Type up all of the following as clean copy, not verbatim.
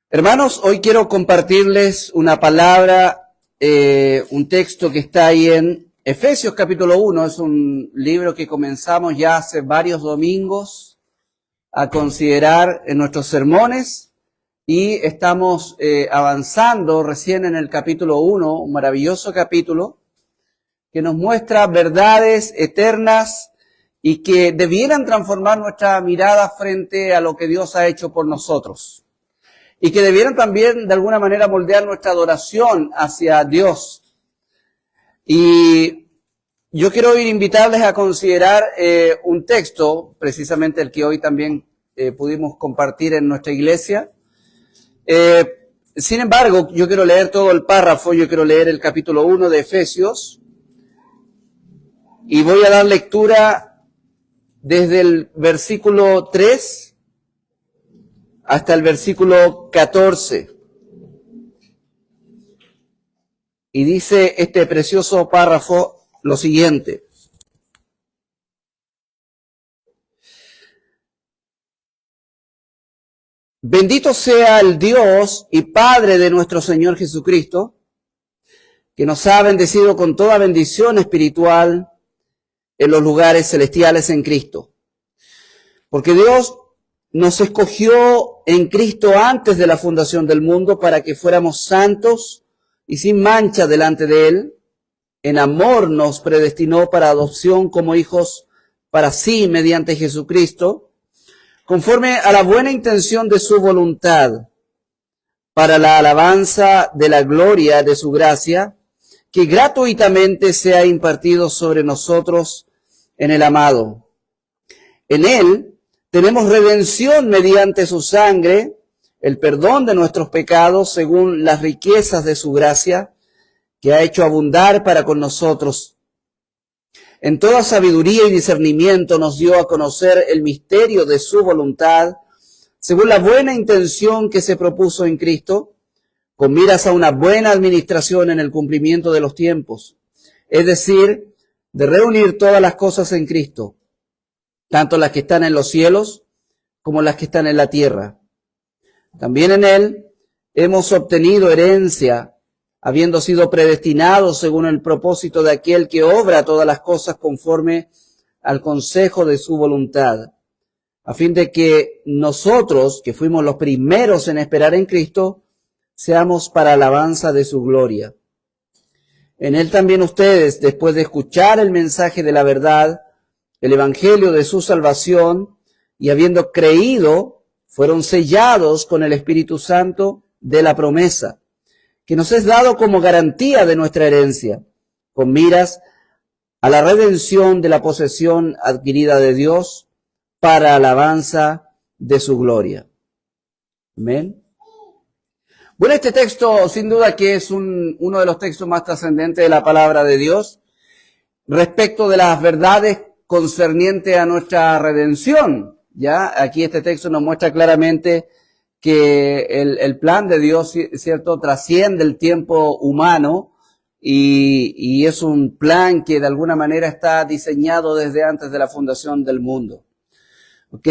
Hermanos, hoy quiero compartirles una palabra, un texto que está ahí en Efesios capítulo 1. Es un libro que comenzamos ya hace varios domingos a considerar en nuestros sermones y estamos avanzando recién en el capítulo 1, un maravilloso capítulo que nos muestra verdades eternas y que debieran transformar nuestra mirada frente a lo que Dios ha hecho por nosotros. Y que debieran también de alguna manera moldear nuestra adoración hacia Dios. Y yo quiero invitarles a considerar un texto, precisamente el que hoy también pudimos compartir en nuestra iglesia. Sin embargo, yo quiero leer todo el párrafo, yo quiero leer el capítulo 1 de Efesios. Y voy a dar lectura desde el versículo 3 hasta el versículo 14. Y dice este precioso párrafo lo siguiente. Bendito sea el Dios y Padre de nuestro Señor Jesucristo, que nos ha bendecido con toda bendición espiritual en los lugares celestiales en Cristo. Porque Dios nos escogió en Cristo antes de la fundación del mundo para que fuéramos santos y sin mancha delante de Él. En amor nos predestinó para adopción como hijos para sí mediante Jesucristo, conforme a la buena intención de su voluntad, para la alabanza de la gloria de su gracia, que gratuitamente se ha impartido sobre nosotros en el amado. En Él tenemos redención mediante su sangre, el perdón de nuestros pecados según las riquezas de su gracia, que ha hecho abundar para con nosotros. En toda sabiduría y discernimiento nos dio a conocer el misterio de su voluntad, según la buena intención que se propuso en Cristo, con miras a una buena administración en el cumplimiento de los tiempos, es decir, de reunir todas las cosas en Cristo, tanto las que están en los cielos como las que están en la tierra. También en Él hemos obtenido herencia, habiendo sido predestinados según el propósito de aquel que obra todas las cosas conforme al consejo de su voluntad, a fin de que nosotros, que fuimos los primeros en esperar en Cristo, seamos para alabanza de su gloria. En Él también ustedes, después de escuchar el mensaje de la verdad, el evangelio de su salvación, y habiendo creído, fueron sellados con el Espíritu Santo de la promesa, que nos es dado como garantía de nuestra herencia, con miras a la redención de la posesión adquirida de Dios para alabanza de su gloria. Amén. Bueno, este texto sin duda que es uno de los textos más trascendentes de la palabra de Dios respecto de las verdades concerniente a nuestra redención. Ya aquí este texto nos muestra claramente que el plan de Dios, cierto, trasciende el tiempo humano y es un plan que de alguna manera está diseñado desde antes de la fundación del mundo. ¿Ok?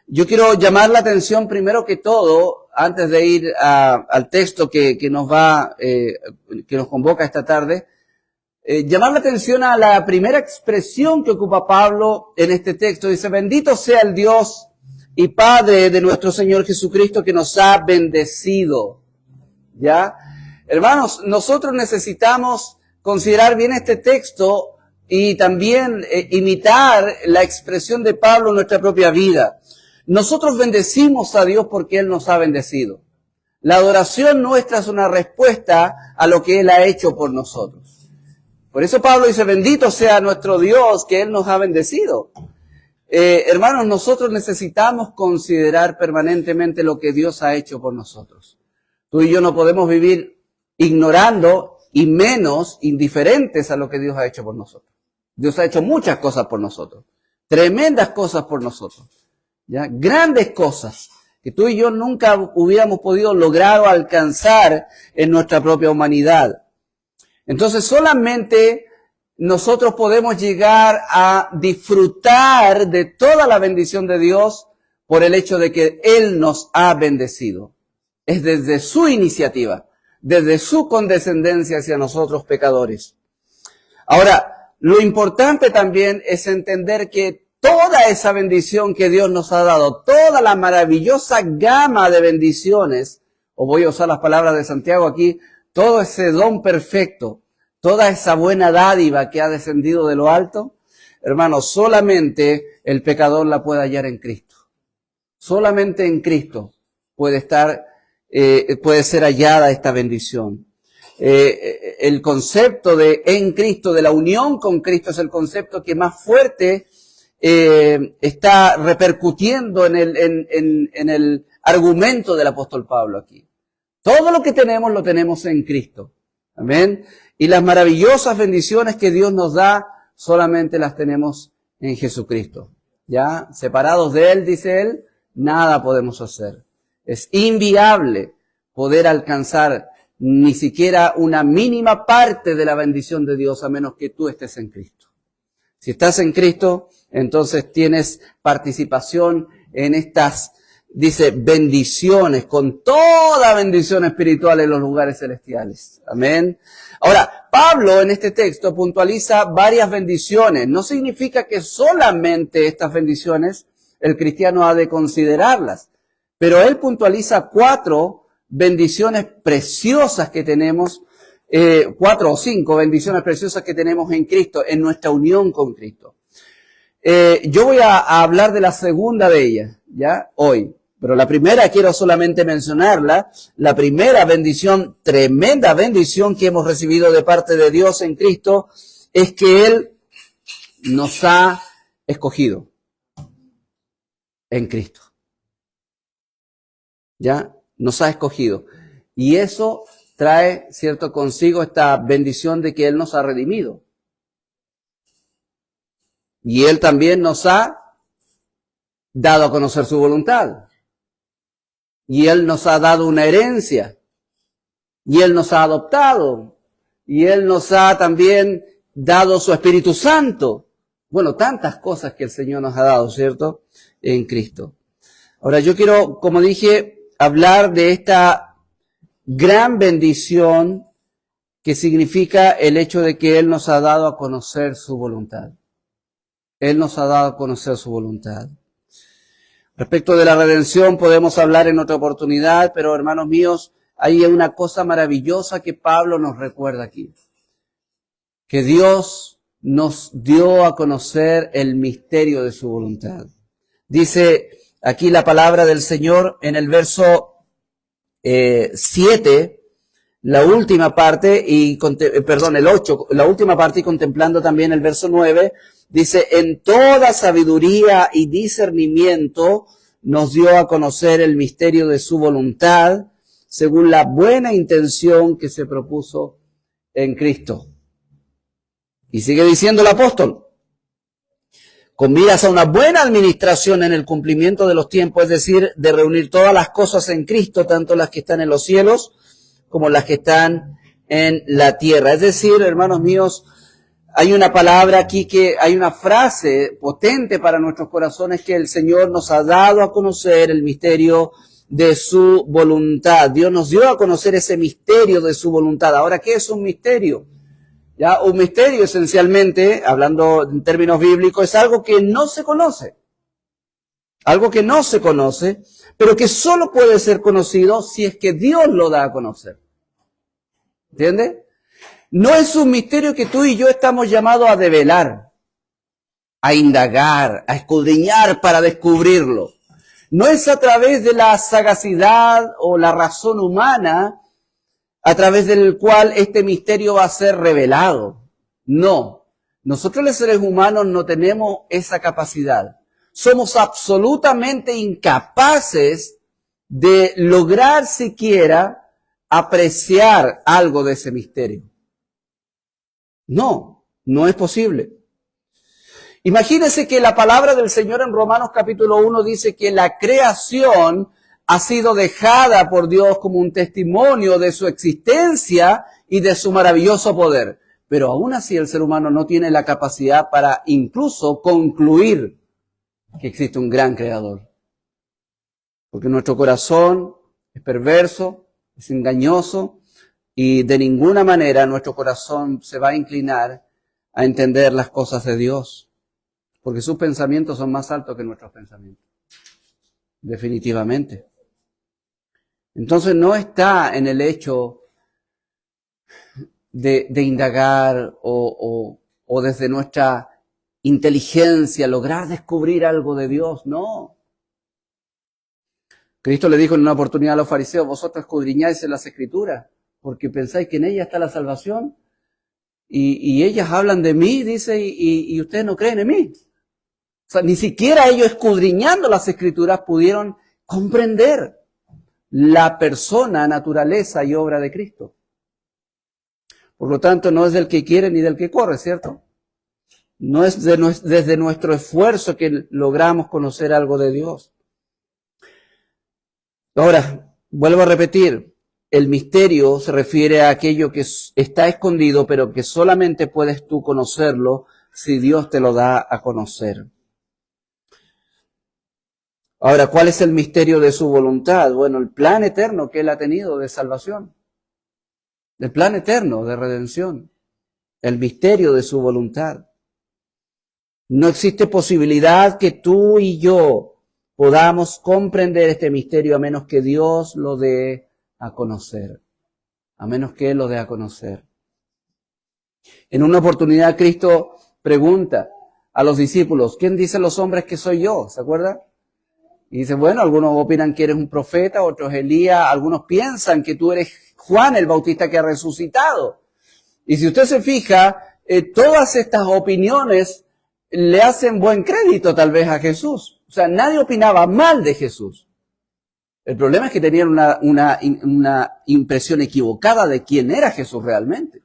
Yo quiero llamar la atención primero que todo, antes de ir al texto que nos convoca esta tarde, llamar la atención a la primera expresión que ocupa Pablo en este texto. Dice, bendito sea el Dios y Padre de nuestro Señor Jesucristo que nos ha bendecido. ¿Ya? Hermanos, nosotros necesitamos considerar bien este texto y también imitar la expresión de Pablo en nuestra propia vida. Nosotros bendecimos a Dios porque Él nos ha bendecido. La adoración nuestra es una respuesta a lo que Él ha hecho por nosotros. Por eso Pablo dice, bendito sea nuestro Dios que Él nos ha bendecido. Hermanos, nosotros necesitamos considerar permanentemente lo que Dios ha hecho por nosotros. Tú y yo no podemos vivir ignorando y menos indiferentes a lo que Dios ha hecho por nosotros. Dios ha hecho muchas cosas por nosotros, tremendas cosas por nosotros, ¿ya? Grandes cosas que tú y yo nunca hubiéramos podido lograr o alcanzar en nuestra propia humanidad. Entonces solamente nosotros podemos llegar a disfrutar de toda la bendición de Dios por el hecho de que Él nos ha bendecido. es desde su iniciativa, desde su condescendencia hacia nosotros pecadores. Ahora, lo importante también es entender que toda esa bendición que Dios nos ha dado, toda la maravillosa gama de bendiciones, o voy a usar las palabras de Santiago aquí, todo ese don perfecto, toda esa buena dádiva que ha descendido de lo alto, hermanos, solamente el pecador la puede hallar en Cristo. Solamente en Cristo puede ser hallada esta bendición. El concepto de en Cristo, de la unión con Cristo, es el concepto que más fuerte está repercutiendo en el argumento del apóstol Pablo aquí. Todo lo que tenemos lo tenemos en Cristo. Amén. Y las maravillosas bendiciones que Dios nos da solamente las tenemos en Jesucristo. Ya, separados de Él, dice Él, nada podemos hacer. Es inviable poder alcanzar ni siquiera una mínima parte de la bendición de Dios a menos que tú estés en Cristo. Si estás en Cristo, entonces tienes participación en estas, dice, bendiciones, con toda bendición espiritual en los lugares celestiales. Amén. Ahora, Pablo en este texto puntualiza varias bendiciones. No significa que solamente estas bendiciones el cristiano ha de considerarlas, pero él puntualiza 4 bendiciones preciosas que tenemos, 4 o 5 bendiciones preciosas que tenemos en Cristo, en nuestra unión con Cristo. Yo voy a hablar de la segunda de ellas, ya, hoy. Pero la primera quiero solamente mencionarla. La primera bendición, tremenda bendición que hemos recibido de parte de Dios en Cristo, es que Él nos ha escogido en Cristo. ¿Ya? Nos ha escogido. Y eso trae, cierto, consigo esta bendición de que Él nos ha redimido. Y Él también nos ha dado a conocer su voluntad. Y Él nos ha dado una herencia. Y Él nos ha adoptado. Y Él nos ha también dado su Espíritu Santo. Bueno, tantas cosas que el Señor nos ha dado, ¿cierto? En Cristo. Ahora yo quiero, como dije, hablar de esta gran bendición que significa el hecho de que Él nos ha dado a conocer su voluntad. Él nos ha dado a conocer su voluntad. Respecto de la redención podemos hablar en otra oportunidad, pero hermanos míos, hay una cosa maravillosa que Pablo nos recuerda aquí. Que Dios nos dio a conocer el misterio de su voluntad. Dice aquí la palabra del Señor en el verso 7, la última parte, el 8, la última parte y contemplando también el verso 9, dice, en toda sabiduría y discernimiento nos dio a conocer el misterio de su voluntad, según la buena intención que se propuso en Cristo. Y sigue diciendo el apóstol, con miras a una buena administración en el cumplimiento de los tiempos, es decir, de reunir todas las cosas en Cristo, tanto las que están en los cielos como las que están en la tierra. Es decir, hermanos míos, hay una palabra aquí hay una frase potente para nuestros corazones que el Señor nos ha dado a conocer el misterio de su voluntad. Dios nos dio a conocer ese misterio de su voluntad. Ahora, ¿qué es un misterio? Ya, un misterio esencialmente, hablando en términos bíblicos, es algo que no se conoce. Algo que no se conoce, pero que solo puede ser conocido si es que Dios lo da a conocer. ¿Entiende? No es un misterio que tú y yo estamos llamados a develar, a indagar, a escudriñar para descubrirlo. No es a través de la sagacidad o la razón humana a través del cual este misterio va a ser revelado. No. Nosotros los seres humanos no tenemos esa capacidad. Somos absolutamente incapaces de lograr siquiera apreciar algo de ese misterio. No, no es posible. Imagínense que la palabra del Señor en Romanos capítulo 1 dice que la creación ha sido dejada por Dios como un testimonio de su existencia y de su maravilloso poder. Pero aún así el ser humano no tiene la capacidad para incluso concluir que existe un gran creador. Porque nuestro corazón es perverso, es engañoso y de ninguna manera nuestro corazón se va a inclinar a entender las cosas de Dios, porque sus pensamientos son más altos que nuestros pensamientos, definitivamente. Entonces no está en el hecho de indagar o desde nuestra inteligencia lograr descubrir algo de Dios, no. Cristo le dijo en una oportunidad a los fariseos, vosotros escudriñáis en las Escrituras, porque pensáis que en ellas está la salvación, y ellas hablan de mí, dice, y ustedes no creen en mí. O sea, ni siquiera ellos escudriñando las Escrituras pudieron comprender la persona, naturaleza y obra de Cristo. Por lo tanto, no es del que quiere ni del que corre, ¿cierto? No es desde nuestro esfuerzo que logramos conocer algo de Dios. Ahora, vuelvo a repetir, el misterio se refiere a aquello que está escondido, pero que solamente puedes tú conocerlo si Dios te lo da a conocer. Ahora, ¿cuál es el misterio de su voluntad? Bueno, el plan eterno que Él ha tenido de salvación. El plan eterno de redención. El misterio de su voluntad. No existe posibilidad que tú y yo podamos comprender este misterio a menos que Dios lo dé a conocer. A menos que Él lo dé a conocer. En una oportunidad Cristo pregunta a los discípulos, ¿quién dicen los hombres que soy yo? ¿Se acuerdan? Y dice, bueno, algunos opinan que eres un profeta, otros Elías, algunos piensan que tú eres Juan el Bautista que ha resucitado. Y si usted se fija, todas estas opiniones le hacen buen crédito tal vez a Jesús. O sea, nadie opinaba mal de Jesús. El problema es que tenían una impresión equivocada de quién era Jesús realmente.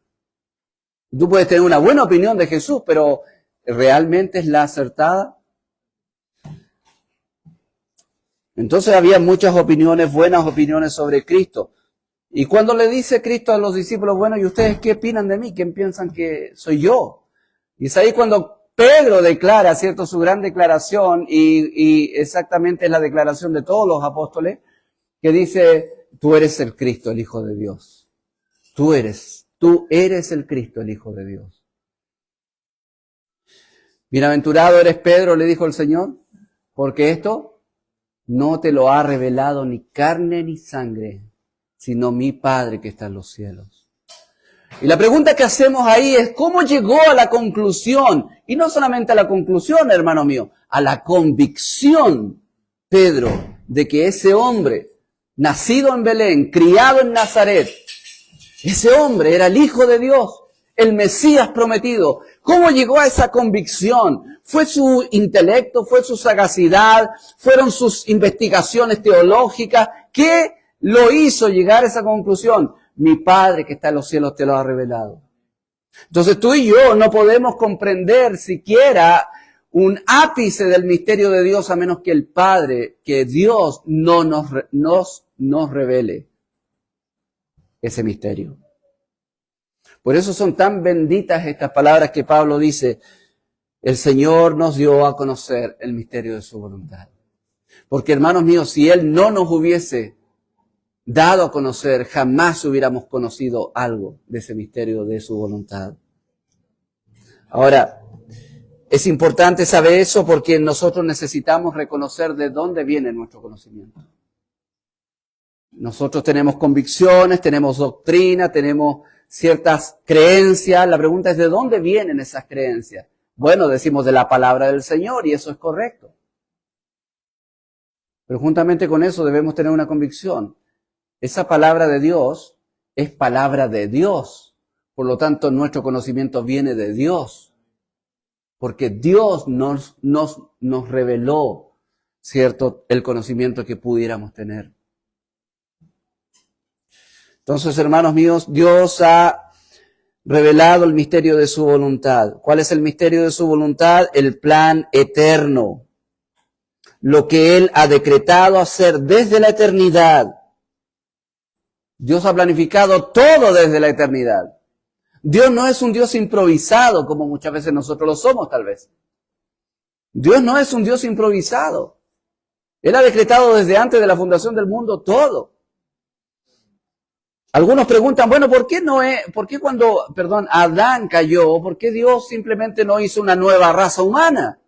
Tú puedes tener una buena opinión de Jesús, pero ¿realmente es la acertada? Entonces había muchas opiniones, buenas opiniones sobre Cristo. Y cuando le dice Cristo a los discípulos, bueno, ¿y ustedes qué opinan de mí? ¿Quién piensan que soy yo? Y es ahí cuando Pedro declara, ¿cierto?, su gran declaración, y exactamente es la declaración de todos los apóstoles, que dice, tú eres el Cristo, el Hijo de Dios. Tú eres el Cristo, el Hijo de Dios. Bienaventurado eres Pedro, le dijo el Señor, porque esto no te lo ha revelado ni carne ni sangre, sino mi Padre que está en los cielos. Y la pregunta que hacemos ahí es, ¿cómo llegó a la conclusión? Y no solamente a la conclusión, hermano mío, a la convicción, Pedro, de que ese hombre, nacido en Belén, criado en Nazaret, ese hombre era el Hijo de Dios, el Mesías prometido. ¿Cómo llegó a esa convicción? ¿Fue su intelecto? ¿Fue su sagacidad? ¿Fueron sus investigaciones teológicas? ¿Qué lo hizo llegar a esa conclusión? Mi Padre que está en los cielos te lo ha revelado. Entonces tú y yo no podemos comprender siquiera un ápice del misterio de Dios a menos que el Padre, que Dios no nos revele ese misterio. Por eso son tan benditas estas palabras que Pablo dice, el Señor nos dio a conocer el misterio de su voluntad. Porque, hermanos míos, si Él no nos hubiese dado a conocer, jamás hubiéramos conocido algo de ese misterio de su voluntad. Ahora, es importante saber eso porque nosotros necesitamos reconocer de dónde viene nuestro conocimiento. Nosotros tenemos convicciones, tenemos doctrina, tenemos ciertas creencias. La pregunta es, ¿de dónde vienen esas creencias? Bueno, decimos de la palabra del Señor y eso es correcto. Pero juntamente con eso debemos tener una convicción. Esa palabra de Dios es palabra de Dios. Por lo tanto, nuestro conocimiento viene de Dios. Porque Dios nos reveló, ¿cierto?, el conocimiento que pudiéramos tener. Entonces, hermanos míos, Dios ha revelado el misterio de su voluntad. ¿Cuál es el misterio de su voluntad? El plan eterno. Lo que Él ha decretado hacer desde la eternidad. Dios ha planificado todo desde la eternidad. Dios no es un Dios improvisado, como muchas veces nosotros lo somos, tal vez. Dios no es un Dios improvisado. Él ha decretado desde antes de la fundación del mundo todo. Algunos preguntan, bueno, ¿por qué cuando, Adán cayó, por qué Dios simplemente no hizo una nueva raza humana?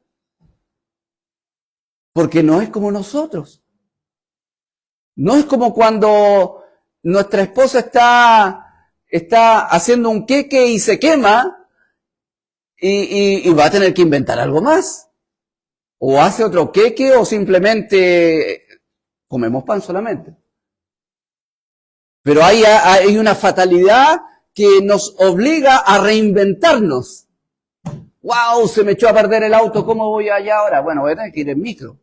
Porque no es como nosotros. No es como cuando nuestra esposa está haciendo un queque y se quema y va a tener que inventar algo más. O hace otro queque o simplemente comemos pan solamente. Pero hay una fatalidad que nos obliga a reinventarnos. ¡Wow! Se me echó a perder el auto, ¿cómo voy allá ahora? Bueno, voy a tener que ir en micro.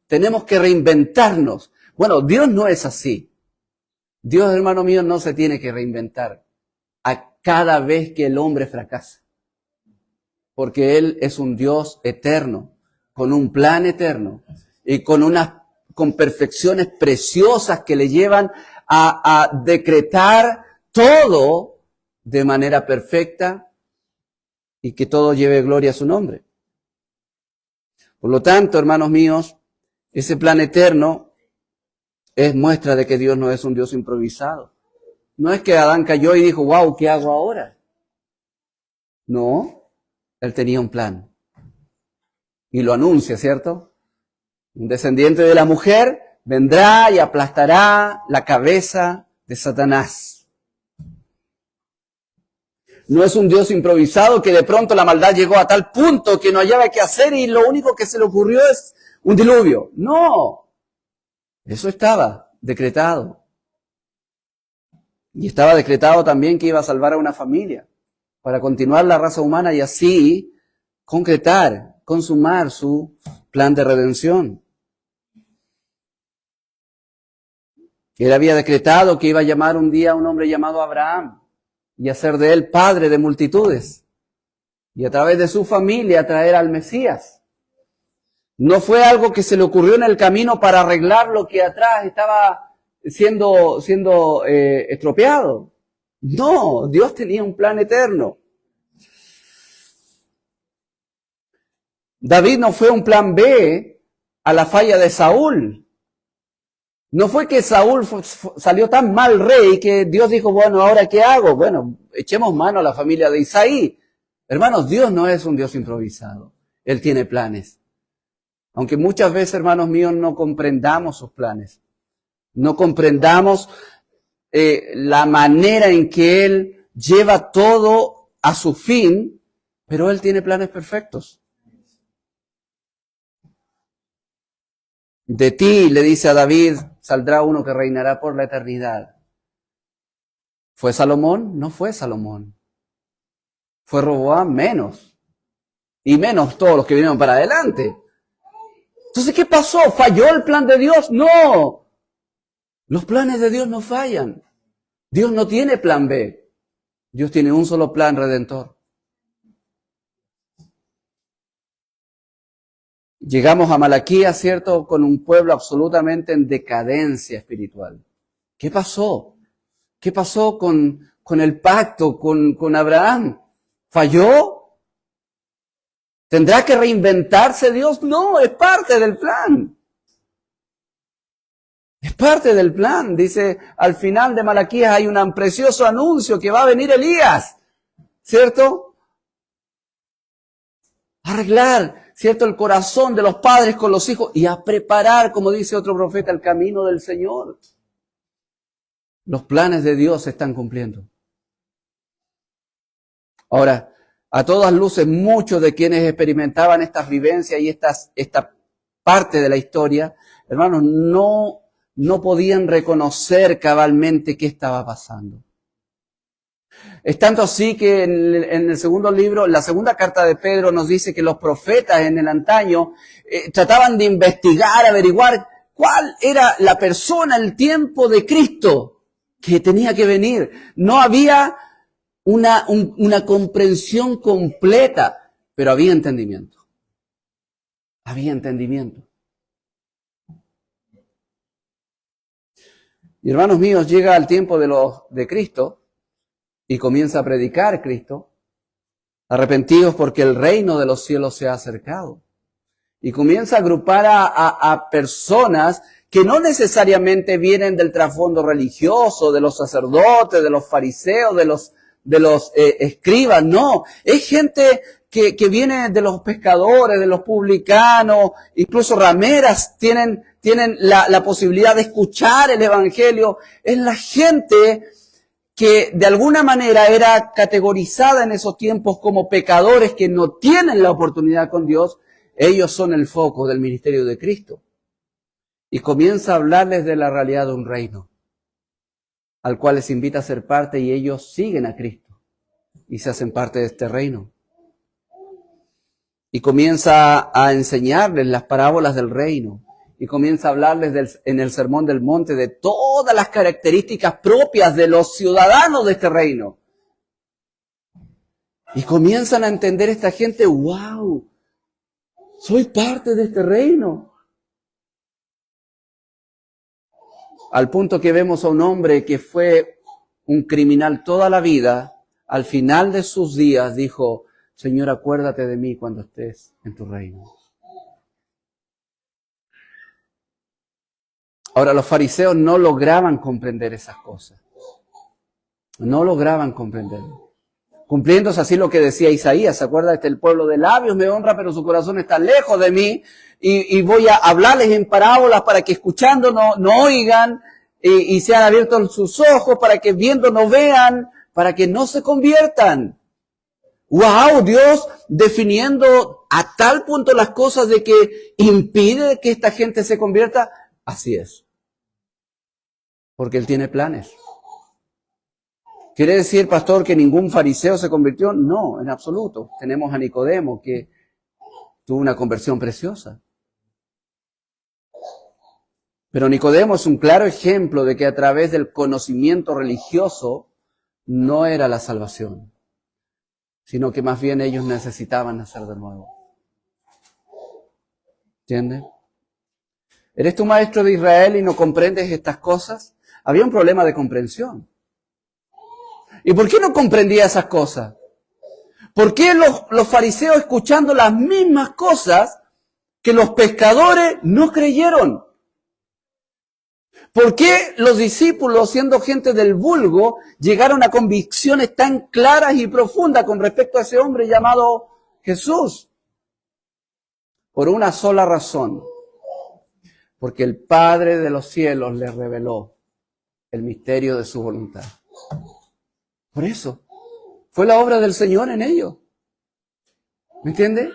Tenemos que reinventarnos. Bueno, Dios no es así. Dios, hermano mío, no se tiene que reinventar a cada vez que el hombre fracasa. Porque Él es un Dios eterno, con un plan eterno y con perfecciones preciosas que le llevan a decretar todo de manera perfecta y que todo lleve gloria a su nombre. Por lo tanto, hermanos míos, ese plan eterno es muestra de que Dios no es un Dios improvisado. No es que Adán cayó y dijo, wow, ¿qué hago ahora? No, Él tenía un plan. Y lo anuncia, ¿cierto? Un descendiente de la mujer vendrá y aplastará la cabeza de Satanás. No es un Dios improvisado que de pronto la maldad llegó a tal punto que no hallaba qué hacer y lo único que se le ocurrió es un diluvio. No, eso estaba decretado. Y estaba decretado también que iba a salvar a una familia para continuar la raza humana y así concretar, consumar su plan de redención. Él había decretado que iba a llamar un día a un hombre llamado Abraham y hacer de él padre de multitudes y a través de su familia traer al Mesías. No fue algo que se le ocurrió en el camino para arreglar lo que atrás estaba siendo estropeado. No, Dios tenía un plan eterno. David no fue un plan B a la falla de Saúl. No fue que Saúl salió tan mal rey que Dios dijo, bueno, ¿ahora qué hago? Bueno, echemos mano a la familia de Isaí. Hermanos, Dios no es un Dios improvisado. Él tiene planes. Aunque muchas veces, hermanos míos, no comprendamos sus planes. No comprendamos la manera en que Él lleva todo a su fin, pero Él tiene planes perfectos. De ti, le dice a David, saldrá uno que reinará por la eternidad. ¿Fue Salomón? No fue Salomón. ¿Fue Roboam? Menos. Y menos todos los que vinieron para adelante. Entonces, ¿qué pasó? ¿Falló el plan de Dios? No. Los planes de Dios no fallan. Dios no tiene plan B. Dios tiene un solo plan redentor. Llegamos a Malaquías, ¿cierto?, con un pueblo absolutamente en decadencia espiritual. ¿Qué pasó? ¿Qué pasó con el pacto con Abraham? ¿Falló? ¿Tendrá que reinventarse Dios? No, es parte del plan. Es parte del plan. Dice, al final de Malaquías hay un precioso anuncio que va a venir Elías, ¿cierto? Arreglar, ¿cierto?, el corazón de los padres con los hijos y a preparar, como dice otro profeta, el camino del Señor. Los planes de Dios se están cumpliendo. Ahora, a todas luces, muchos de quienes experimentaban estas vivencias y esta parte de la historia, hermanos, no podían reconocer cabalmente qué estaba pasando. Es tanto así que en el segundo libro, la segunda carta de Pedro nos dice que los profetas en el antaño trataban de investigar, averiguar cuál era la persona, el tiempo de Cristo que tenía que venir. No había una comprensión completa, pero había entendimiento. Había entendimiento. Y hermanos míos, llega el tiempo de Cristo y comienza a predicar Cristo. Arrepentidos porque el reino de los cielos se ha acercado. Y comienza a agrupar a personas que no necesariamente vienen del trasfondo religioso, de los sacerdotes, de los fariseos, de los escribas, no. Es gente que viene de los pescadores, de los publicanos, incluso rameras tienen la posibilidad de escuchar el evangelio. Es la gente que de alguna manera era categorizada en esos tiempos como pecadores que no tienen la oportunidad con Dios. Ellos son el foco del ministerio de Cristo. Y comienza a hablarles de la realidad de un reino, al cual les invita a ser parte, y ellos siguen a Cristo y se hacen parte de este reino. Y comienza a enseñarles las parábolas del reino. Y comienza a hablarles en el Sermón del Monte de todas las características propias de los ciudadanos de este reino. Y comienzan a entender esta gente, wow, soy parte de este reino. Al punto que vemos a un hombre que fue un criminal toda la vida, al final de sus días dijo, Señor, acuérdate de mí cuando estés en tu reino. Ahora, los fariseos no lograban comprender esas cosas. No lograban comprenderlo. Cumpliéndose así lo que decía Isaías, ¿se acuerda? El pueblo de labios me honra, pero su corazón está lejos de mí. Y voy a hablarles en parábolas para que escuchando no oigan y sean abiertos sus ojos, para que viendo no vean, para que no se conviertan. ¡Wow! Dios definiendo a tal punto las cosas de que impide que esta gente se convierta. Así es. Porque Él tiene planes. ¿Quiere decir, pastor, que ningún fariseo se convirtió? No, en absoluto. Tenemos a Nicodemo, que tuvo una conversión preciosa. Pero Nicodemo es un claro ejemplo de que a través del conocimiento religioso no era la salvación, sino que más bien ellos necesitaban nacer de nuevo. ¿Entiendes? ¿Eres tú maestro de Israel y no comprendes estas cosas? Había un problema de comprensión. ¿Y por qué no comprendía esas cosas? ¿Por qué los fariseos, escuchando las mismas cosas que los pescadores, no creyeron? ¿Por qué los discípulos, siendo gente del vulgo, llegaron a convicciones tan claras y profundas con respecto a ese hombre llamado Jesús? Por una sola razón. Porque el Padre de los cielos les reveló el misterio de su voluntad. Por eso, fue la obra del Señor en ellos. ¿Me entiende?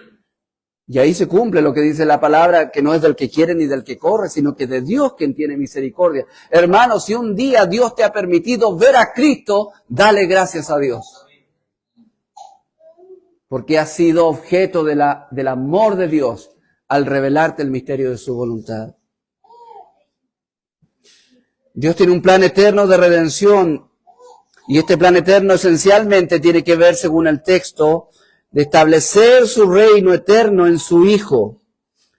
Y ahí se cumple lo que dice la palabra, que no es del que quiere ni del que corre, sino que de Dios quien tiene misericordia. Hermano, si un día Dios te ha permitido ver a Cristo, dale gracias a Dios. Porque has sido objeto del amor de Dios al revelarte el misterio de su voluntad. Dios tiene un plan eterno de redención. Y este plan eterno esencialmente tiene que ver, según el texto, de establecer su reino eterno en su Hijo.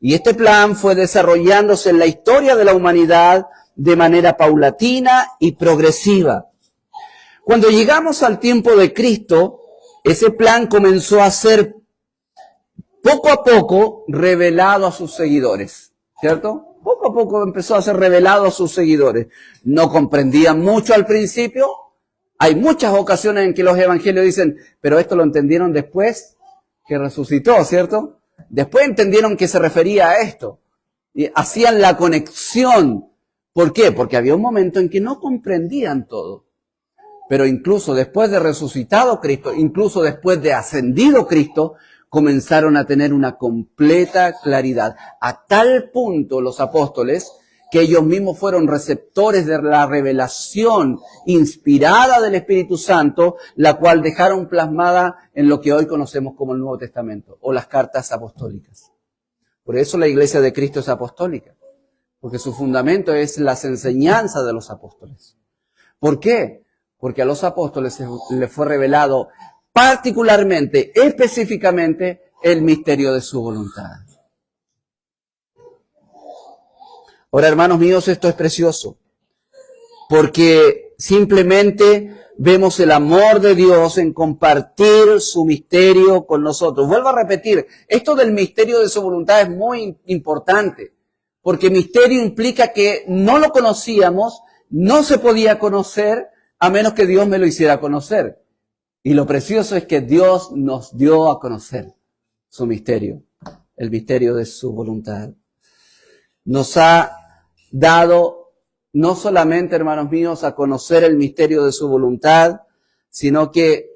Y este plan fue desarrollándose en la historia de la humanidad de manera paulatina y progresiva. Cuando llegamos al tiempo de Cristo, ese plan comenzó a ser poco a poco revelado a sus seguidores, ¿cierto? Poco a poco empezó a ser revelado a sus seguidores. No comprendían mucho al principio. Hay muchas ocasiones en que los evangelios dicen, pero esto lo entendieron después que resucitó, ¿cierto? Después entendieron que se refería a esto. Y hacían la conexión. ¿Por qué? Porque había un momento en que no comprendían todo. Pero incluso después de resucitado Cristo, incluso después de ascendido Cristo, comenzaron a tener una completa claridad. A tal punto los apóstoles, que ellos mismos fueron receptores de la revelación inspirada del Espíritu Santo, la cual dejaron plasmada en lo que hoy conocemos como el Nuevo Testamento, o las cartas apostólicas. Por eso la Iglesia de Cristo es apostólica, porque su fundamento es las enseñanzas de los apóstoles. ¿Por qué? Porque a los apóstoles les fue revelado particularmente, específicamente, el misterio de su voluntad. Ahora, hermanos míos, esto es precioso, porque simplemente vemos el amor de Dios en compartir su misterio con nosotros. Vuelvo a repetir, esto del misterio de su voluntad es muy importante, porque misterio implica que no lo conocíamos, no se podía conocer a menos que Dios me lo hiciera conocer. Y lo precioso es que Dios nos dio a conocer su misterio, el misterio de su voluntad. Nos ha dado no solamente, hermanos míos, a conocer el misterio de su voluntad, sino que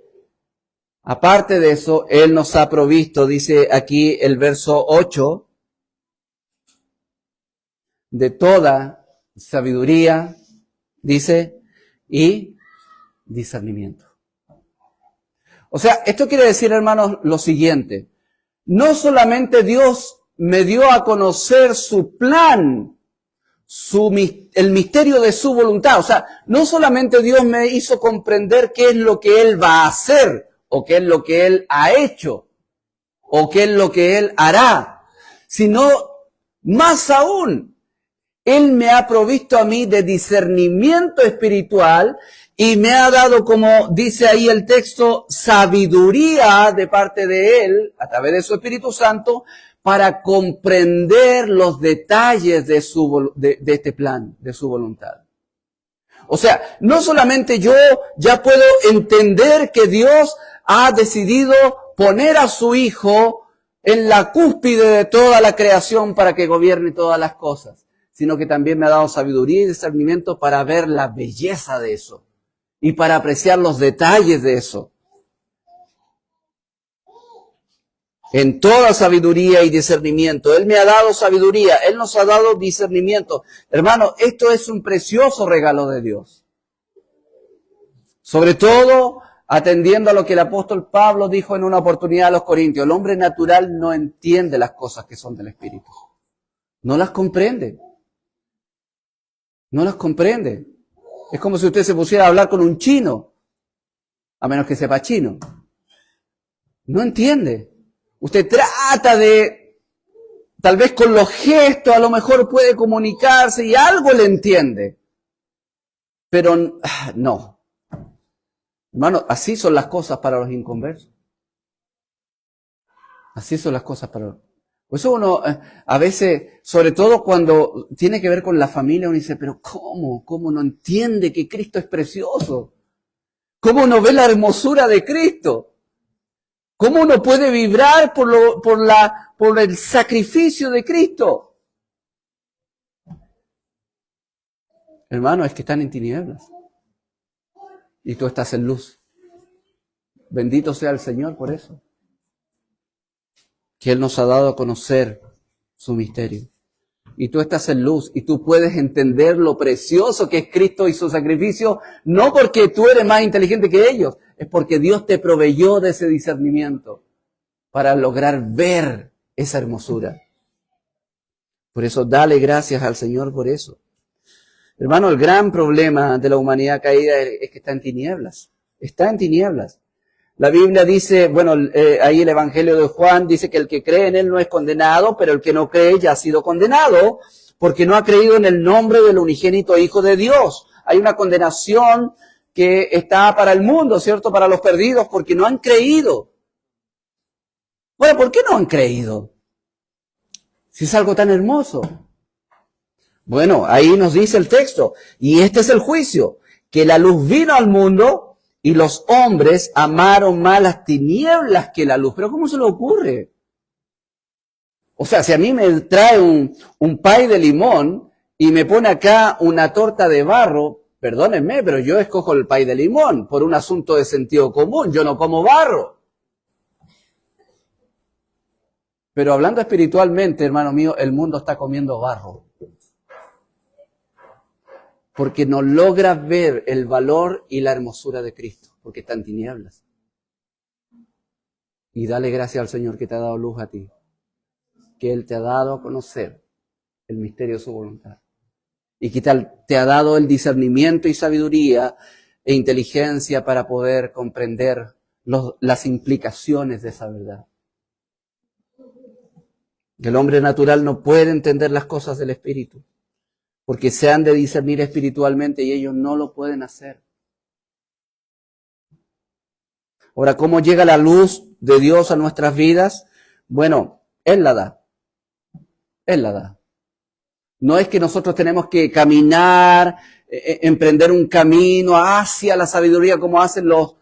aparte de eso, Él nos ha provisto, dice aquí el verso 8, de toda sabiduría, dice, y discernimiento. O sea, esto quiere decir, hermanos, lo siguiente. No solamente Dios me dio a conocer su plan, el misterio de su voluntad. O sea, no solamente Dios me hizo comprender qué es lo que Él va a hacer, o qué es lo que Él ha hecho, o qué es lo que Él hará, sino más aún, Él me ha provisto a mí de discernimiento espiritual y me ha dado, como dice ahí el texto, sabiduría de parte de Él, a través de su Espíritu Santo, para comprender los detalles de este plan, de su voluntad. O sea, no solamente yo ya puedo entender que Dios ha decidido poner a su Hijo en la cúspide de toda la creación para que gobierne todas las cosas, sino que también me ha dado sabiduría y discernimiento para ver la belleza de eso y para apreciar los detalles de eso. En toda sabiduría y discernimiento. Él me ha dado sabiduría, Él nos ha dado discernimiento. Hermano, esto es un precioso regalo de Dios. Sobre todo, atendiendo a lo que el apóstol Pablo dijo en una oportunidad a los Corintios. El hombre natural no entiende las cosas que son del Espíritu. No las comprende. No las comprende. Es como si usted se pusiera a hablar con un chino, a menos que sepa chino. No entiende. Usted trata de, tal vez con los gestos, a lo mejor puede comunicarse y algo le entiende. Pero no. Hermano, así son las cosas para los inconversos. Así son las cosas para los... Por eso uno, a veces, sobre todo cuando tiene que ver con la familia, uno dice, pero ¿cómo? ¿Cómo no entiende que Cristo es precioso? ¿Cómo no ve la hermosura de Cristo? ¿Cómo uno puede vibrar por el sacrificio de Cristo? Hermano, es que están en tinieblas. Y tú estás en luz. Bendito sea el Señor por eso. Que Él nos ha dado a conocer su misterio. Y tú estás en luz y tú puedes entender lo precioso que es Cristo y su sacrificio, no porque tú eres más inteligente que ellos, es porque Dios te proveyó de ese discernimiento para lograr ver esa hermosura. Por eso dale gracias al Señor por eso. Hermano, el gran problema de la humanidad caída es que está en tinieblas. Está en tinieblas. La Biblia dice, bueno, ahí el Evangelio de Juan dice que el que cree en Él no es condenado, pero el que no cree ya ha sido condenado porque no ha creído en el nombre del unigénito Hijo de Dios. Hay una condenación que está para el mundo, ¿cierto? Para los perdidos, porque no han creído. Bueno, ¿por qué no han creído? Si es algo tan hermoso. Bueno, ahí nos dice el texto, y este es el juicio, que la luz vino al mundo y los hombres amaron más las tinieblas que la luz. Pero ¿cómo se le ocurre? O sea, si a mí me trae un pay de limón y me pone acá una torta de barro, perdónenme, pero yo escojo el pay de limón por un asunto de sentido común, yo no como barro. Pero hablando espiritualmente, hermano mío, el mundo está comiendo barro. Porque no logra ver el valor y la hermosura de Cristo, porque está en tinieblas. Y dale gracias al Señor que te ha dado luz a ti, que Él te ha dado a conocer el misterio de su voluntad. Y que te ha dado el discernimiento y sabiduría e inteligencia para poder comprender las implicaciones de esa verdad. El hombre natural no puede entender las cosas del Espíritu, porque se han de discernir espiritualmente y ellos no lo pueden hacer. Ahora, ¿cómo llega la luz de Dios a nuestras vidas? Bueno, Él la da. Él la da. No es que nosotros tenemos que caminar, emprender un camino hacia la sabiduría como hacen los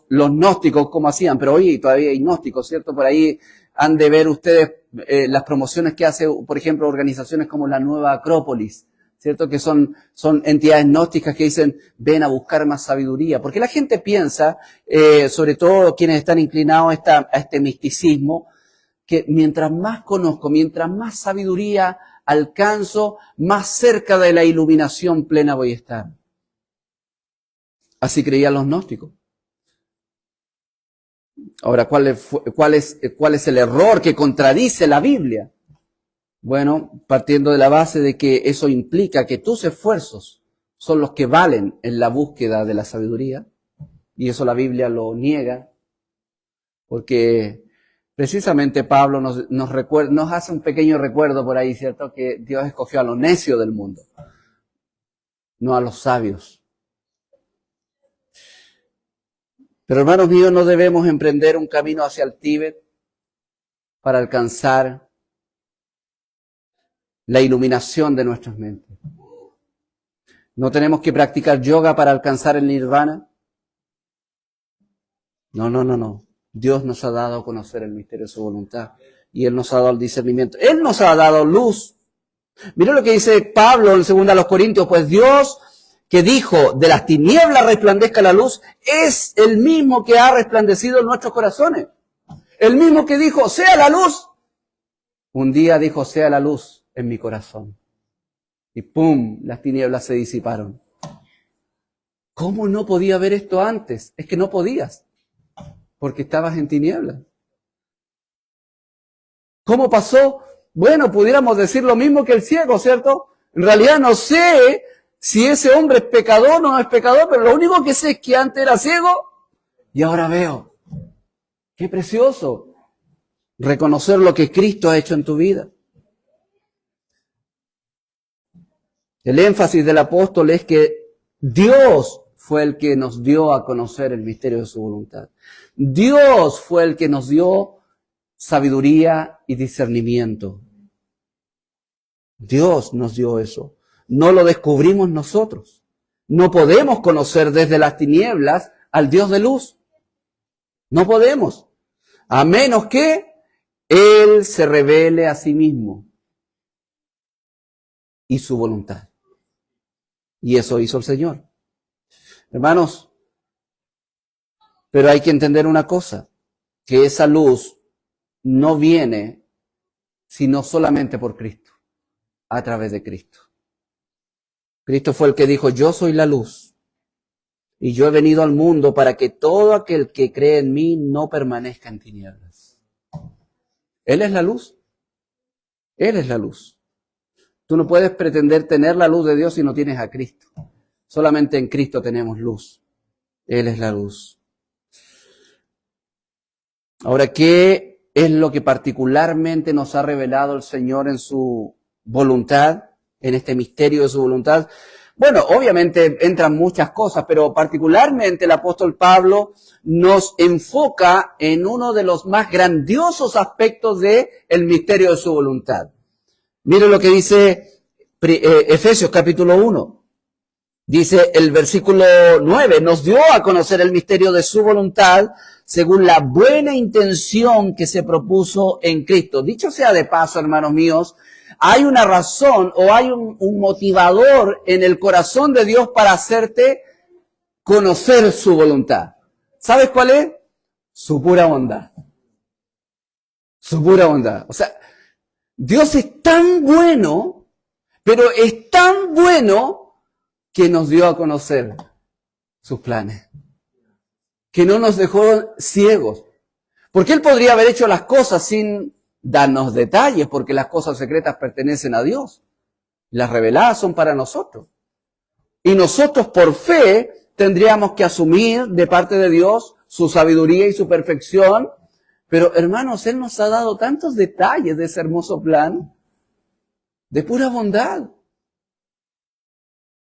gnósticos, como hacían, pero hoy todavía hay gnósticos, ¿cierto? Por ahí han de ver ustedes las promociones que hace, por ejemplo, organizaciones como la Nueva Acrópolis, ¿cierto? Que son entidades gnósticas que dicen, ven a buscar más sabiduría. Porque la gente piensa, sobre todo quienes están inclinados a este misticismo, que mientras más conozco, mientras más sabiduría alcanzo, más cerca de la iluminación plena voy a estar. Así creían los gnósticos. Ahora, ¿cuál es el error que contradice la Biblia? Bueno, partiendo de la base de que eso implica que tus esfuerzos son los que valen en la búsqueda de la sabiduría, y eso la Biblia lo niega, porque precisamente Pablo nos hace un pequeño recuerdo por ahí, ¿cierto? Que Dios escogió a los necios del mundo, no a los sabios. Pero hermanos míos, no debemos emprender un camino hacia el Tíbet para alcanzar la iluminación de nuestras mentes. No tenemos que practicar yoga para alcanzar el nirvana. No. Dios nos ha dado a conocer el misterio de su voluntad y Él nos ha dado el discernimiento. Él nos ha dado luz. Mira lo que dice Pablo en 2 Corintios, pues Dios que dijo, de las tinieblas resplandezca la luz, es el mismo que ha resplandecido en nuestros corazones. El mismo que dijo, sea la luz. Un día dijo, sea la luz en mi corazón. Y ¡pum! Las tinieblas se disiparon. ¿Cómo no podía ver esto antes? Es que no podías, porque estabas en tinieblas. ¿Cómo pasó? Bueno, pudiéramos decir lo mismo que el ciego, ¿cierto? En realidad no sé si ese hombre es pecador o no es pecador, pero lo único que sé es que antes era ciego y ahora veo. ¡Qué precioso! Reconocer lo que Cristo ha hecho en tu vida. El énfasis del apóstol es que Dios fue el que nos dio a conocer el misterio de su voluntad. Dios fue el que nos dio sabiduría y discernimiento. Dios nos dio eso. No lo descubrimos nosotros. No podemos conocer desde las tinieblas al Dios de luz. No podemos. A menos que Él se revele a sí mismo y su voluntad. Y eso hizo el Señor. Hermanos, pero hay que entender una cosa, que esa luz no viene sino solamente por Cristo, a través de Cristo. Cristo fue el que dijo, yo soy la luz, y yo he venido al mundo para que todo aquel que cree en mí no permanezca en tinieblas. Él es la luz. Él es la luz. Tú no puedes pretender tener la luz de Dios si no tienes a Cristo. Solamente en Cristo tenemos luz. Él es la luz. Ahora, ¿qué es lo que particularmente nos ha revelado el Señor en su voluntad, en este misterio de su voluntad? Bueno, obviamente entran muchas cosas, pero particularmente el apóstol Pablo nos enfoca en uno de los más grandiosos aspectos del misterio de su voluntad. Mire lo que dice Efesios capítulo 1. Dice el versículo 9, nos dio a conocer el misterio de su voluntad según la buena intención que se propuso en Cristo. Dicho sea de paso, hermanos míos, hay una razón o hay un motivador en el corazón de Dios para hacerte conocer su voluntad. ¿Sabes cuál es? Su pura bondad. Su pura bondad. O sea, Dios es tan bueno, pero es tan bueno que nos dio a conocer sus planes, que no nos dejó ciegos, porque Él podría haber hecho las cosas sin darnos detalles, porque las cosas secretas pertenecen a Dios, las reveladas son para nosotros, y nosotros por fe tendríamos que asumir de parte de Dios su sabiduría y su perfección, pero hermanos, Él nos ha dado tantos detalles de ese hermoso plan, de pura bondad.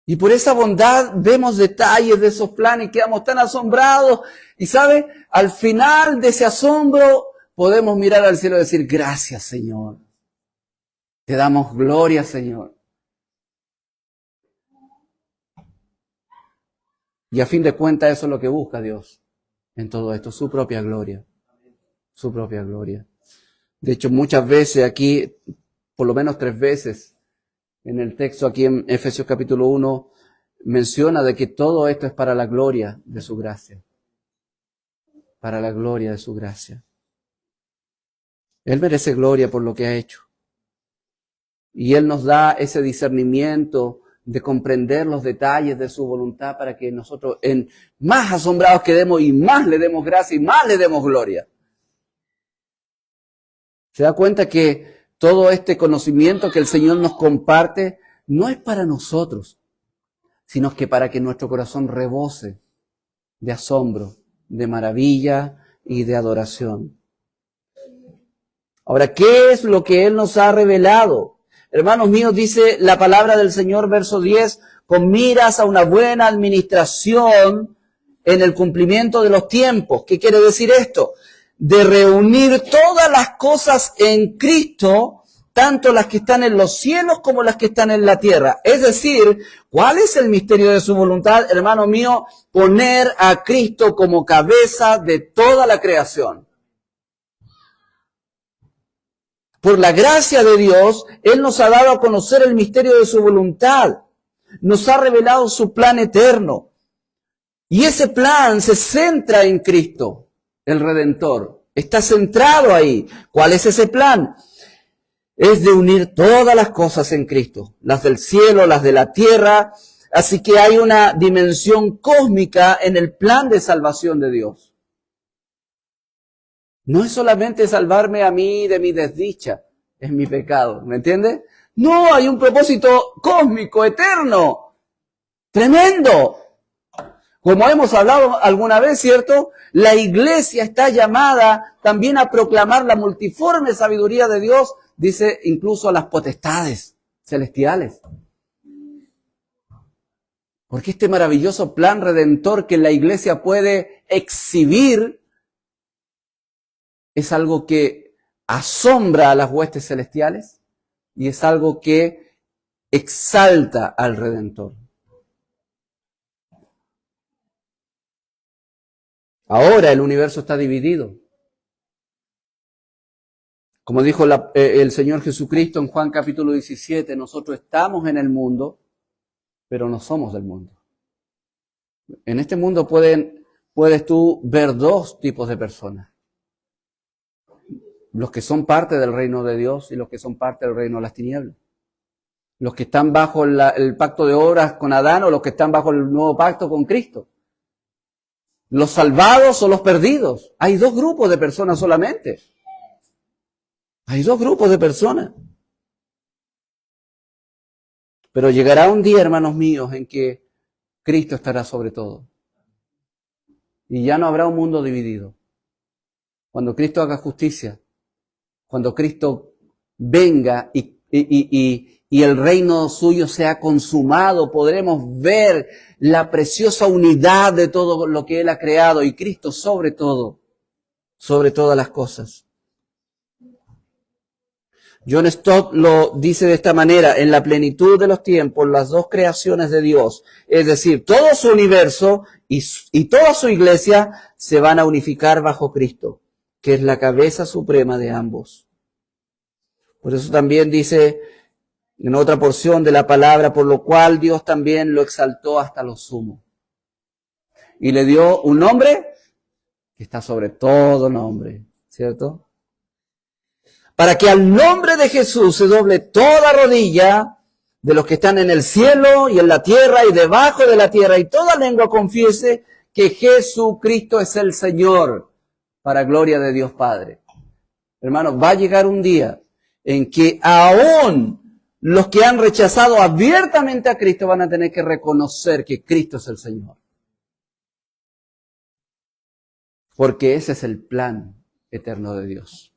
Y por esa bondad vemos detalles de esos planes y quedamos tan asombrados. Y ¿sabe? Al final de ese asombro podemos mirar al cielo y decir, gracias Señor. Te damos gloria, Señor. Y a fin de cuentas eso es lo que busca Dios en todo esto, su propia gloria. Su propia gloria. De hecho, muchas veces aquí, por lo menos 3 veces, en el texto aquí en Efesios capítulo 1, menciona de que todo esto es para la gloria de su gracia. Para la gloria de su gracia. Él merece gloria por lo que ha hecho. Y Él nos da ese discernimiento de comprender los detalles de su voluntad para que nosotros más asombrados quedemos y más le demos gracia y más le demos gloria. Se da cuenta que todo este conocimiento que el Señor nos comparte no es para nosotros, sino que para que nuestro corazón rebose de asombro, de maravilla y de adoración. Ahora, ¿qué es lo que Él nos ha revelado? Hermanos míos, dice la palabra del Señor, verso 10, con miras a una buena administración en el cumplimiento de los tiempos. ¿Qué quiere decir esto? De reunir todas las cosas en Cristo, tanto las que están en los cielos como las que están en la tierra. Es decir, ¿cuál es el misterio de su voluntad, hermano mío? Poner a Cristo como cabeza de toda la creación. Por la gracia de Dios, Él nos ha dado a conocer el misterio de su voluntad. Nos ha revelado su plan eterno. Y ese plan se centra en Cristo. El Redentor está centrado ahí. ¿Cuál es ese plan? Es de unir todas las cosas en Cristo, las del cielo, las de la tierra. Así que hay una dimensión cósmica en el plan de salvación de Dios. No es solamente salvarme a mí de mi desdicha, es mi pecado, ¿me entiende? No, hay un propósito cósmico, eterno, tremendo. Como hemos hablado alguna vez, ¿cierto? La iglesia está llamada también a proclamar la multiforme sabiduría de Dios, dice incluso a las potestades celestiales. Porque este maravilloso plan redentor que la iglesia puede exhibir es algo que asombra a las huestes celestiales y es algo que exalta al Redentor. Ahora el universo está dividido. Como dijo el Señor Jesucristo en Juan capítulo 17, nosotros estamos en el mundo, pero no somos del mundo. En este mundo puedes tú ver 2 tipos de personas. Los que son parte del reino de Dios y los que son parte del reino de las tinieblas. Los que están bajo el pacto de obras con Adán o los que están bajo el nuevo pacto con Cristo. Los salvados o los perdidos. Hay 2 grupos de personas solamente. Hay 2 grupos de personas. Pero llegará un día, hermanos míos, en que Cristo estará sobre todo. Y ya no habrá un mundo dividido. Cuando Cristo haga justicia, cuando Cristo venga y el reino suyo sea consumado, podremos ver la preciosa unidad de todo lo que Él ha creado y Cristo sobre todo, sobre todas las cosas. John Stott lo dice de esta manera: en la plenitud de los tiempos, las 2 creaciones de Dios, es decir, todo su universo y toda su iglesia, se van a unificar bajo Cristo, que es la cabeza suprema de ambos. Por eso también dice en otra porción de la palabra, por lo cual Dios también lo exaltó hasta lo sumo. Y le dio un nombre que está sobre todo nombre, ¿cierto? Para que al nombre de Jesús se doble toda rodilla de los que están en el cielo y en la tierra y debajo de la tierra, y toda lengua confiese que Jesucristo es el Señor, para gloria de Dios Padre. Hermanos, va a llegar un día en que aún los que han rechazado abiertamente a Cristo van a tener que reconocer que Cristo es el Señor. Porque ese es el plan eterno de Dios.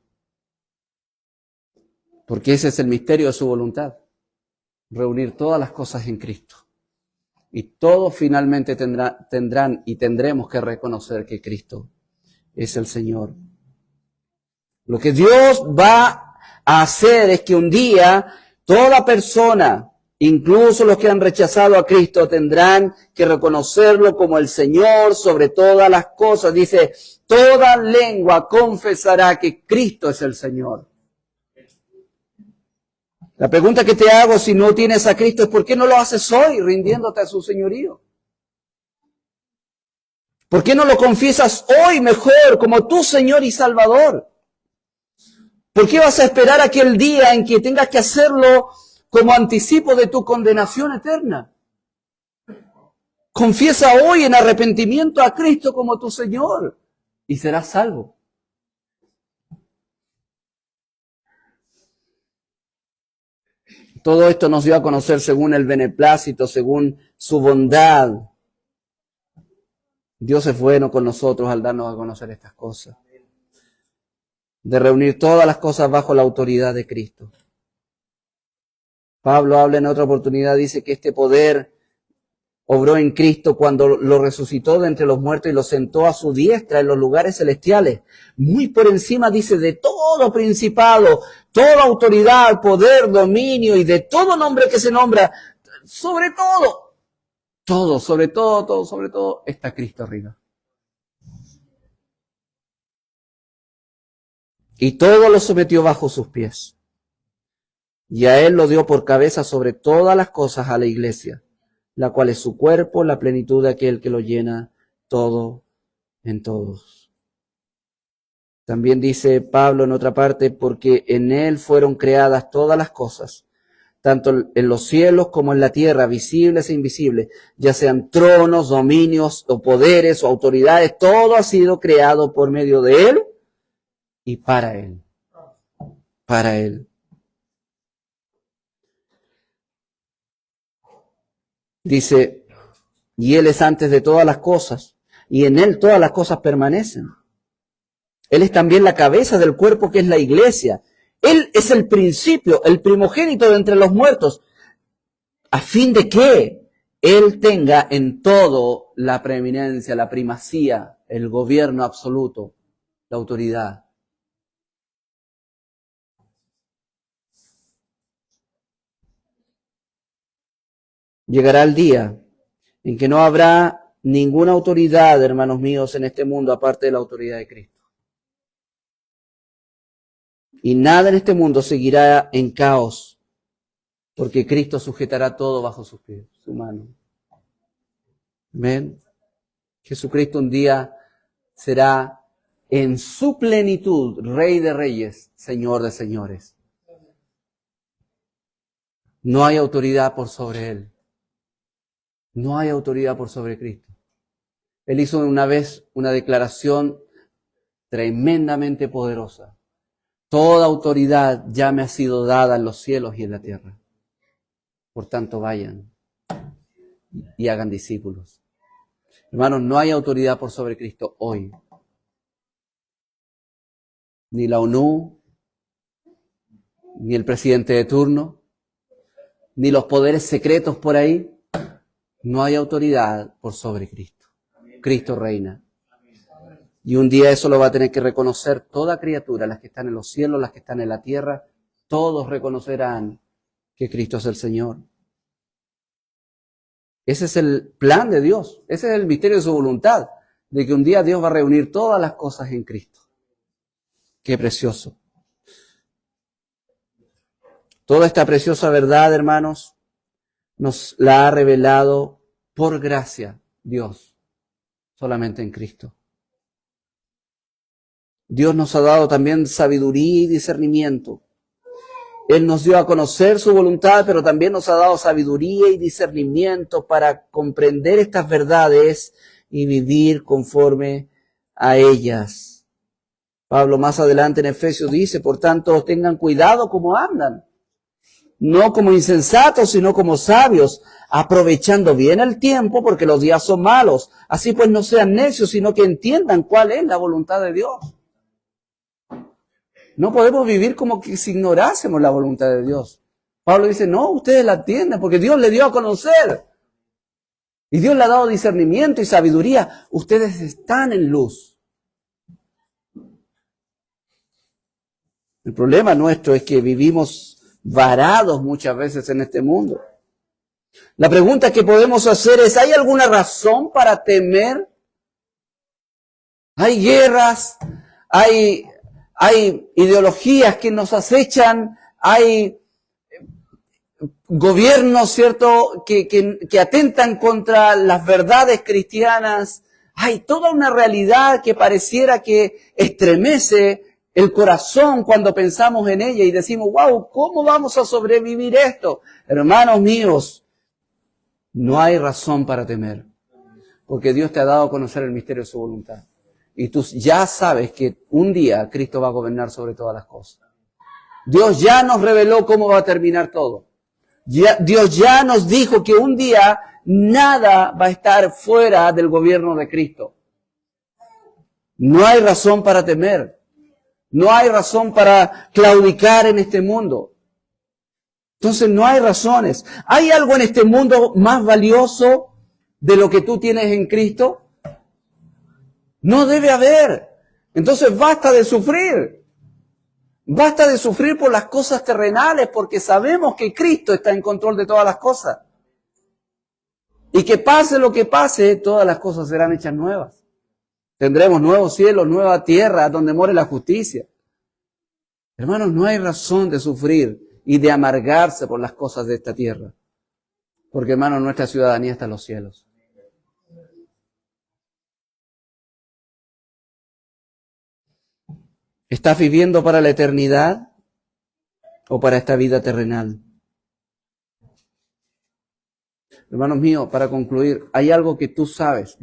Porque ese es el misterio de su voluntad. Reunir todas las cosas en Cristo. Y todos finalmente tendrán y tendremos que reconocer que Cristo es el Señor. Lo que Dios va a hacer es que un día toda persona, incluso los que han rechazado a Cristo, tendrán que reconocerlo como el Señor sobre todas las cosas. Dice, toda lengua confesará que Cristo es el Señor. La pregunta que te hago si no tienes a Cristo es ¿por qué no lo haces hoy rindiéndote a su señorío? ¿Por qué no lo confiesas hoy mejor como tu Señor y Salvador? ¿Por qué vas a esperar aquel día en que tengas que hacerlo como anticipo de tu condenación eterna? Confiesa hoy en arrepentimiento a Cristo como tu Señor y serás salvo. Todo esto nos dio a conocer según el beneplácito, según su bondad. Dios es bueno con nosotros al darnos a conocer estas cosas. De reunir todas las cosas bajo la autoridad de Cristo. Pablo habla en otra oportunidad, dice que este poder obró en Cristo cuando lo resucitó de entre los muertos y lo sentó a su diestra en los lugares celestiales. Muy por encima, dice, de todo principado, toda autoridad, poder, dominio y de todo nombre que se nombra. Sobre todo, sobre todo, está Cristo arriba. Y todo lo sometió bajo sus pies. Y a él lo dio por cabeza sobre todas las cosas a la iglesia, la cual es su cuerpo, la plenitud de aquel que lo llena todo en todos. También dice Pablo en otra parte, porque en él fueron creadas todas las cosas, tanto en los cielos como en la tierra, visibles e invisibles, ya sean tronos, dominios o poderes o autoridades, todo ha sido creado por medio de él y para él. Para él. Dice, y él es antes de todas las cosas, y en él todas las cosas permanecen. Él es también la cabeza del cuerpo que es la iglesia. Él es el principio, el primogénito de entre los muertos, a fin de que él tenga en todo la preeminencia, la primacía, el gobierno absoluto, la autoridad. Llegará el día en que no habrá ninguna autoridad, hermanos míos, en este mundo aparte de la autoridad de Cristo. Y nada en este mundo seguirá en caos, porque Cristo sujetará todo bajo sus pies, su mano. Amén. Jesucristo un día será en su plenitud Rey de Reyes, Señor de Señores. No hay autoridad por sobre Él. No hay autoridad por sobre Cristo. Él hizo una vez una declaración tremendamente poderosa. Toda autoridad ya me ha sido dada en los cielos y en la tierra. Por tanto, vayan y hagan discípulos. Hermanos, no hay autoridad por sobre Cristo hoy. Ni la ONU, ni el presidente de turno, ni los poderes secretos por ahí. No hay autoridad por sobre Cristo. Cristo reina. Y un día eso lo va a tener que reconocer toda criatura, las que están en los cielos, las que están en la tierra. Todos reconocerán que Cristo es el Señor. Ese es el plan de Dios. Ese es el misterio de su voluntad, de que un día Dios va a reunir todas las cosas en Cristo. Qué precioso. Toda esta preciosa verdad, hermanos, nos la ha revelado por gracia Dios, solamente en Cristo. Dios nos ha dado también sabiduría y discernimiento. Él nos dio a conocer su voluntad, pero también nos ha dado sabiduría y discernimiento para comprender estas verdades y vivir conforme a ellas. Pablo más adelante en Efesios dice, por tanto, tengan cuidado como andan. No como insensatos, sino como sabios, aprovechando bien el tiempo, porque los días son malos. Así pues no sean necios, sino que entiendan cuál es la voluntad de Dios. No podemos vivir como que si ignorásemos la voluntad de Dios. Pablo dice, no, ustedes la entienden, porque Dios le dio a conocer. Y Dios le ha dado discernimiento y sabiduría. Ustedes están en luz. El problema nuestro es que vivimos varados muchas veces en este mundo. La pregunta que podemos hacer es, ¿hay alguna razón para temer? Hay guerras, hay ideologías que nos acechan, hay gobiernos, ¿cierto?, que atentan contra las verdades cristianas. Hay toda una realidad que pareciera que estremece el corazón cuando pensamos en ella y decimos, wow, ¿cómo vamos a sobrevivir esto? Hermanos míos, no hay razón para temer, porque Dios te ha dado a conocer el misterio de su voluntad. Y tú ya sabes que un día Cristo va a gobernar sobre todas las cosas. Dios ya nos reveló cómo va a terminar todo. Dios ya nos dijo que un día nada va a estar fuera del gobierno de Cristo. No hay razón para temer. No hay razón para claudicar en este mundo. Entonces no hay razones. ¿Hay algo en este mundo más valioso de lo que tú tienes en Cristo? No debe haber. Entonces basta de sufrir. Basta de sufrir por las cosas terrenales porque sabemos que Cristo está en control de todas las cosas. Y que pase lo que pase, todas las cosas serán hechas nuevas. Tendremos nuevos cielos, nueva tierra donde more la justicia. Hermanos, no hay razón de sufrir y de amargarse por las cosas de esta tierra. Porque, hermanos, nuestra ciudadanía está en los cielos. ¿Estás viviendo para la eternidad o para esta vida terrenal? Hermanos míos, para concluir, hay algo que tú sabes.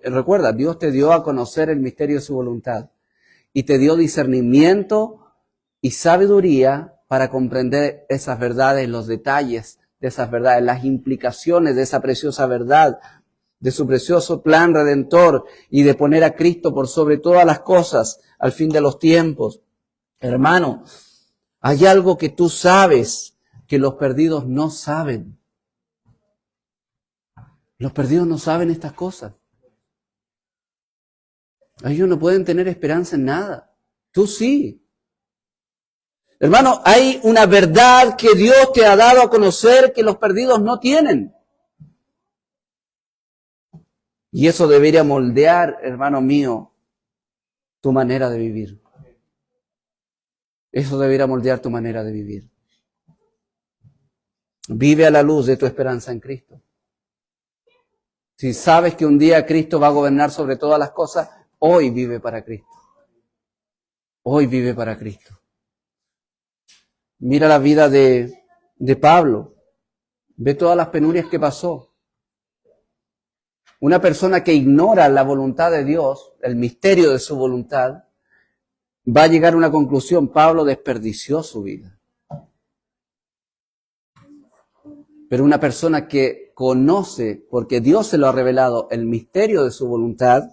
Recuerda, Dios te dio a conocer el misterio de su voluntad y te dio discernimiento y sabiduría para comprender esas verdades, los detalles de esas verdades, las implicaciones de esa preciosa verdad, de su precioso plan redentor y de poner a Cristo por sobre todas las cosas al fin de los tiempos. Hermano, hay algo que tú sabes que los perdidos no saben. Los perdidos no saben estas cosas. Ellos no pueden tener esperanza en nada. Tú sí. Hermano, hay una verdad que Dios te ha dado a conocer que los perdidos no tienen. Y eso debería moldear, hermano mío, tu manera de vivir. Eso debería moldear tu manera de vivir. Vive a la luz de tu esperanza en Cristo. Si sabes que un día Cristo va a gobernar sobre todas las cosas, hoy vive para Cristo. Hoy vive para Cristo. Mira la vida de Pablo. Ve todas las penurias que pasó. Una persona que ignora la voluntad de Dios, el misterio de su voluntad, va a llegar a una conclusión. Pablo desperdició su vida. Pero una persona que conoce, porque Dios se lo ha revelado, el misterio de su voluntad,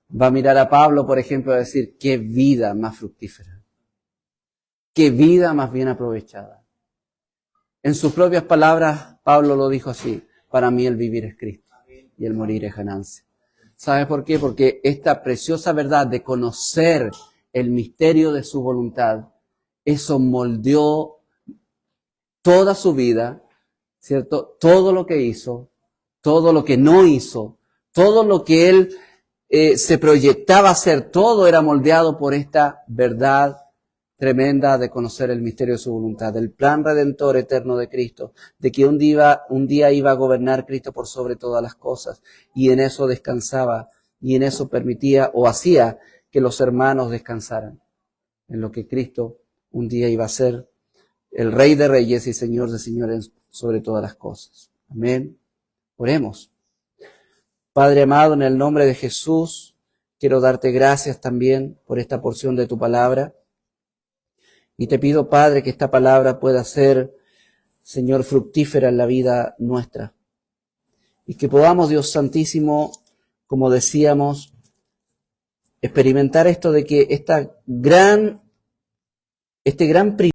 va a mirar a Pablo, por ejemplo, y a decir, qué vida más fructífera. Qué vida más bien aprovechada. En sus propias palabras, Pablo lo dijo así, para mí el vivir es Cristo y el morir es ganancia. ¿Sabes por qué? Porque esta preciosa verdad de conocer el misterio de su voluntad, eso moldeó toda su vida, ¿cierto? Todo lo que hizo, todo lo que no hizo, todo lo que él se proyectaba hacer, todo era moldeado por esta verdad tremenda de conocer el misterio de su voluntad, del plan redentor eterno de Cristo, de que un día iba a gobernar Cristo por sobre todas las cosas, y en eso descansaba, y en eso permitía o hacía que los hermanos descansaran, en lo que Cristo un día iba a ser el Rey de Reyes y Señor de Señores sobre todas las cosas. Amén. Oremos. Padre amado, en el nombre de Jesús, quiero darte gracias también por esta porción de tu palabra. Y te pido, Padre, que esta palabra pueda ser, Señor, fructífera en la vida nuestra. Y que podamos, Dios Santísimo, como decíamos, experimentar esto de que este gran privilegio